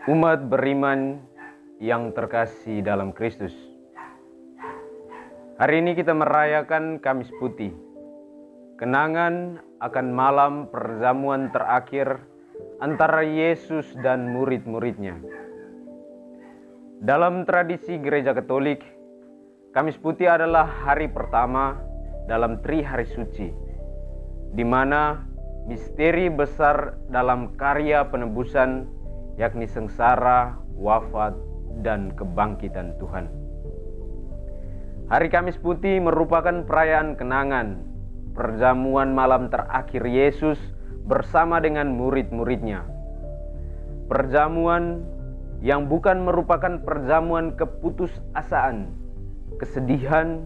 Umat beriman yang terkasih dalam Kristus. Hari ini kita merayakan Kamis Putih, kenangan akan malam perjamuan terakhir antara Yesus dan murid-muridnya. Dalam tradisi Gereja Katolik, Kamis Putih adalah hari pertama dalam Tri Hari Suci, di mana misteri besar dalam karya penebusan yakni sengsara, wafat, dan kebangkitan Tuhan. Hari Kamis Putih merupakan perayaan kenangan perjamuan malam terakhir Yesus bersama dengan murid-muridnya. Perjamuan yang bukan merupakan perjamuan keputusasaan, kesedihan,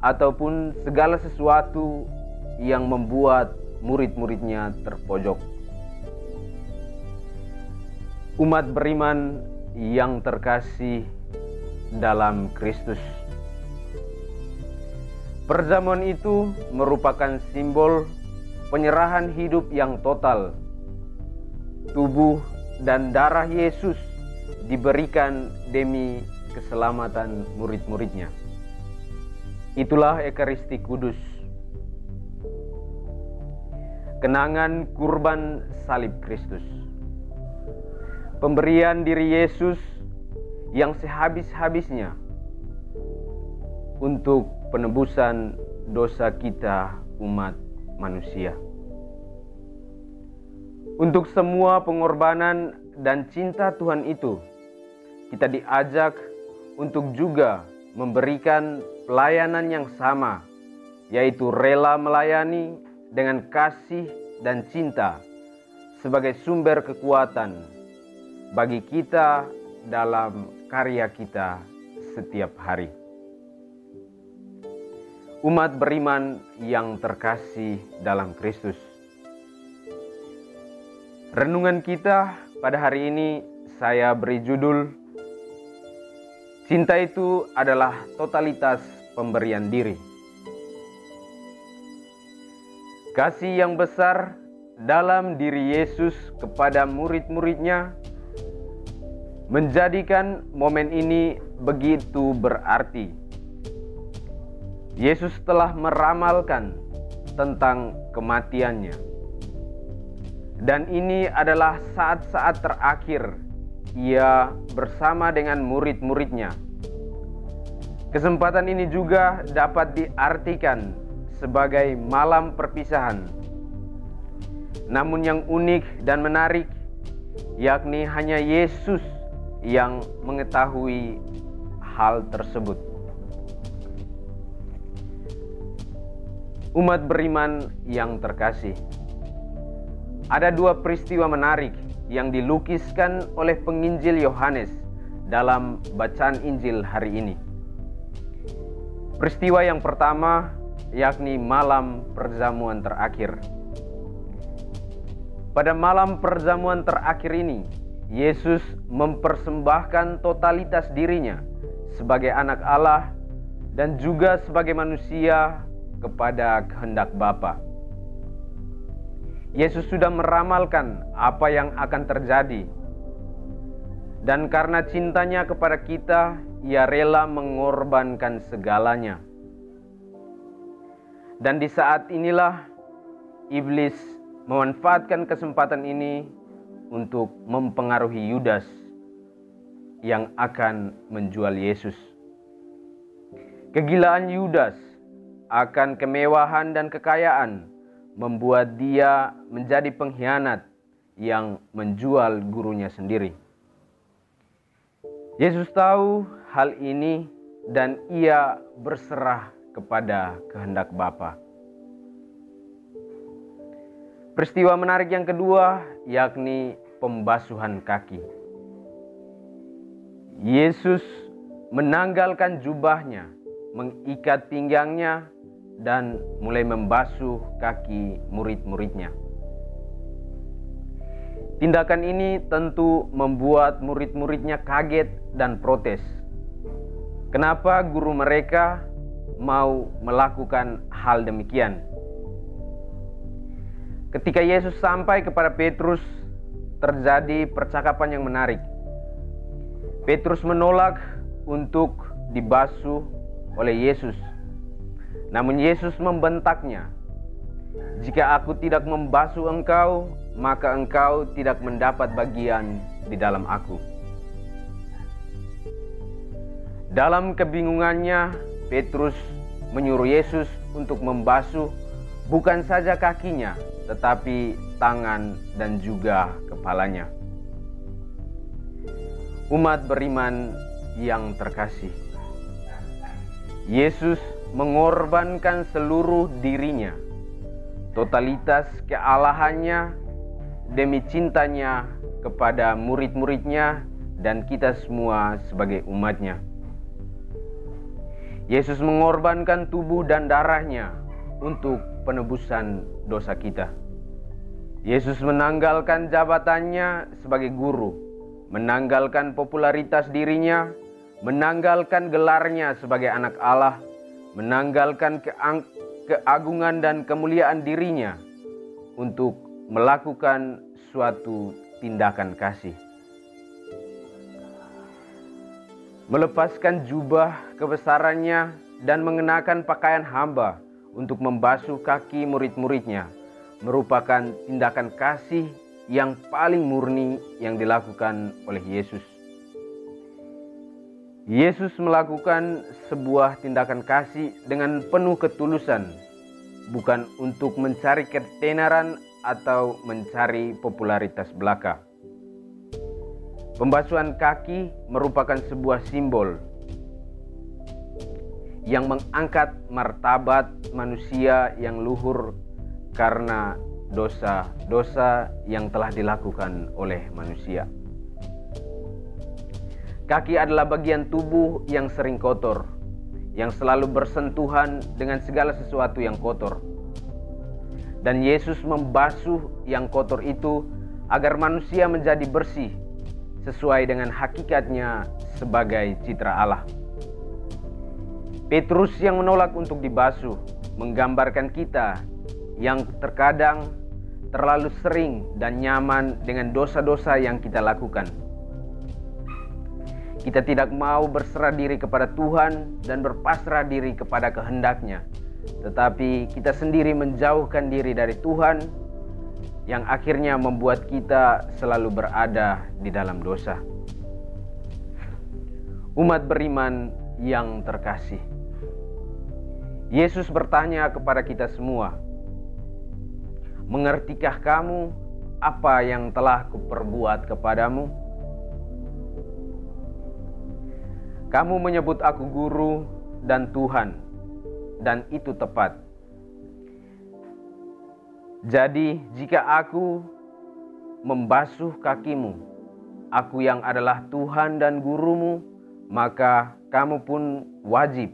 ataupun segala sesuatu yang membuat murid-muridnya terpojok. Umat beriman yang terkasih dalam Kristus. Perjamuan itu merupakan simbol penyerahan hidup yang total. Tubuh dan darah Yesus diberikan demi keselamatan murid-muridnya. Itulah Ekaristi Kudus, kenangan kurban salib Kristus. Pemberian diri Yesus yang sehabis-habisnya untuk penebusan dosa kita umat manusia. Untuk semua pengorbanan dan cinta Tuhan itu, kita diajak untuk juga memberikan pelayanan yang sama, yaitu rela melayani dengan kasih dan cinta sebagai sumber kekuatan bagi kita dalam karya kita setiap hari. Umat beriman yang terkasih dalam Kristus. Renungan kita pada hari ini saya beri judul, Cinta itu adalah totalitas pemberian diri. Kasih yang besar dalam diri Yesus kepada murid-muridnya menjadikan momen ini begitu berarti. Yesus telah meramalkan tentang kematiannya. Dan ini adalah saat-saat terakhir Ia bersama dengan murid-muridnya. Kesempatan ini juga dapat diartikan sebagai malam perpisahan. Namun yang unik dan menarik, yakni hanya Yesus yang mengetahui hal tersebut. Umat beriman yang terkasih, ada dua peristiwa menarik yang dilukiskan oleh penginjil Yohanes dalam bacaan Injil hari ini. Peristiwa yang pertama yakni malam perjamuan terakhir. Pada malam perjamuan terakhir ini, Yesus mempersembahkan totalitas dirinya sebagai anak Allah dan juga sebagai manusia kepada kehendak Bapa. Yesus sudah meramalkan apa yang akan terjadi, dan karena cintanya kepada kita, Ia rela mengorbankan segalanya. Dan di saat inilah iblis memanfaatkan kesempatan ini untuk mempengaruhi Yudas yang akan menjual Yesus. Kegilaan Yudas akan kemewahan dan kekayaan membuat dia menjadi pengkhianat yang menjual gurunya sendiri. Yesus tahu hal ini dan Ia berserah kepada kehendak Bapa. Peristiwa menarik yang kedua yakni pembasuhan kaki. Yesus menanggalkan jubahnya, mengikat pinggangnya, dan mulai membasuh kaki murid-muridnya. Tindakan ini tentu membuat murid-muridnya kaget dan protes. Kenapa guru mereka mau melakukan hal demikian? Ketika Yesus sampai kepada Petrus, terjadi percakapan yang menarik. Petrus menolak untuk dibasuh oleh Yesus. Namun Yesus membentaknya, "Jika aku tidak membasuh engkau, maka engkau tidak mendapat bagian di dalam aku." Dalam kebingungannya, Petrus menyuruh Yesus untuk membasuh bukan saja kakinya, tetapi tangan dan juga kepalanya. Umat beriman yang terkasih, Yesus mengorbankan seluruh dirinya, totalitas kealahannya demi cintanya kepada murid-muridnya dan kita semua sebagai umatnya. Yesus mengorbankan tubuh dan darahnya untuk penebusan dosa kita. Yesus menanggalkan jabatannya sebagai guru, menanggalkan popularitas dirinya, menanggalkan gelarnya sebagai anak Allah, menanggalkan keagungan dan kemuliaan dirinya untuk melakukan suatu tindakan kasih. Melepaskan jubah kebesarannya dan mengenakan pakaian hamba untuk membasuh kaki murid-muridnya merupakan tindakan kasih yang paling murni yang dilakukan oleh Yesus. Yesus melakukan sebuah tindakan kasih dengan penuh ketulusan, bukan untuk mencari ketenaran atau mencari popularitas belaka. Pembasuhan kaki merupakan sebuah simbol yang mengangkat martabat manusia yang luhur karena dosa-dosa yang telah dilakukan oleh manusia. Kaki adalah bagian tubuh yang sering kotor, yang selalu bersentuhan dengan segala sesuatu yang kotor. Dan Yesus membasuh yang kotor itu agar manusia menjadi bersih sesuai dengan hakikatnya sebagai citra Allah. Petrus yang menolak untuk dibasuh menggambarkan kita yang terkadang terlalu sering dan nyaman dengan dosa-dosa yang kita lakukan. Kita tidak mau berserah diri kepada Tuhan dan berpasrah diri kepada kehendak-Nya, tetapi kita sendiri menjauhkan diri dari Tuhan yang akhirnya membuat kita selalu berada di dalam dosa. Umat beriman yang terkasih, Yesus bertanya kepada kita semua, "Mengertikah kamu apa yang telah kuperbuat kepadamu? Kamu menyebut aku guru dan Tuhan, dan itu tepat. Jadi jika aku membasuh kakimu, aku yang adalah Tuhan dan gurumu, maka kamu pun wajib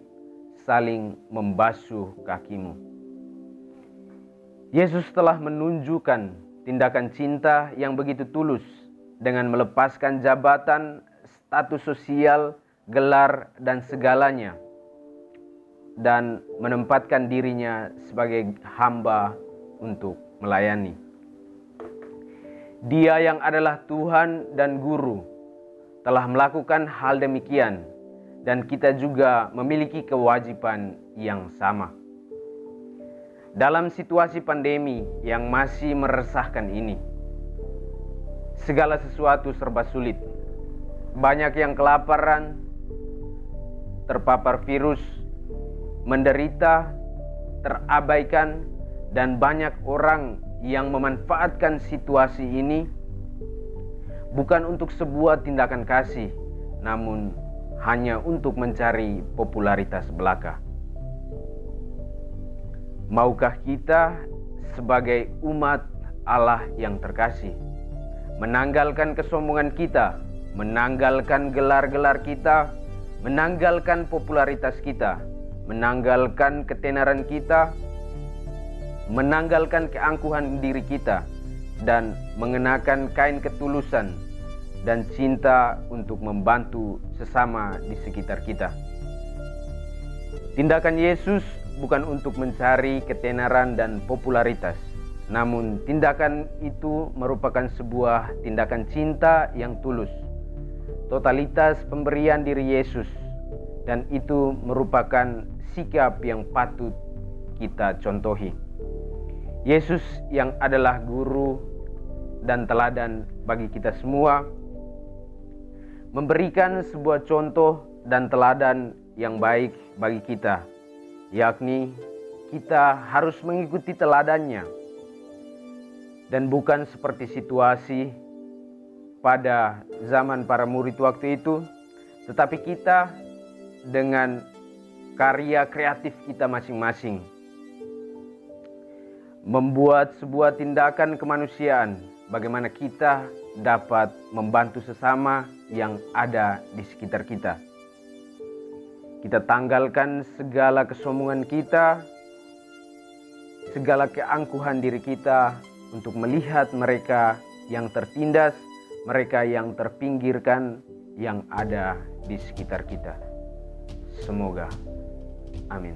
saling membasuh kakimu." Yesus telah menunjukkan tindakan cinta yang begitu tulus dengan melepaskan jabatan, status sosial, gelar, dan segalanya, dan menempatkan dirinya sebagai hamba untuk melayani. Dia yang adalah Tuhan dan Guru telah melakukan hal demikian, dan kita juga memiliki kewajiban yang sama. Dalam situasi pandemi yang masih meresahkan ini, segala sesuatu serba sulit. Banyak yang kelaparan, terpapar virus, menderita, terabaikan, dan banyak orang yang memanfaatkan situasi ini bukan untuk sebuah tindakan kasih, namun hanya untuk mencari popularitas belaka. Maukah kita sebagai umat Allah yang terkasih menanggalkan kesombongan kita, menanggalkan gelar-gelar kita, menanggalkan popularitas kita, menanggalkan ketenaran kita, menanggalkan keangkuhan diri kita, dan mengenakan kain ketulusan dan cinta untuk membantu sesama di sekitar kita? Tindakan Yesus bukan untuk mencari ketenaran dan popularitas, namun tindakan itu merupakan sebuah tindakan cinta yang tulus, totalitas pemberian diri Yesus, dan itu merupakan sikap yang patut kita contohi. Yesus yang adalah guru dan teladan bagi kita semua, memberikan sebuah contoh dan teladan yang baik bagi kita, yakni kita harus mengikuti teladannya. Dan bukan seperti situasi pada zaman para murid waktu itu, tetapi kita dengan karya kreatif kita masing-masing membuat sebuah tindakan kemanusiaan bagaimana kita dapat membantu sesama yang ada di sekitar kita. Kita tanggalkan segala kesombongan kita, segala keangkuhan diri kita untuk melihat mereka yang tertindas, mereka yang terpinggirkan yang ada di sekitar kita. Semoga. Amin.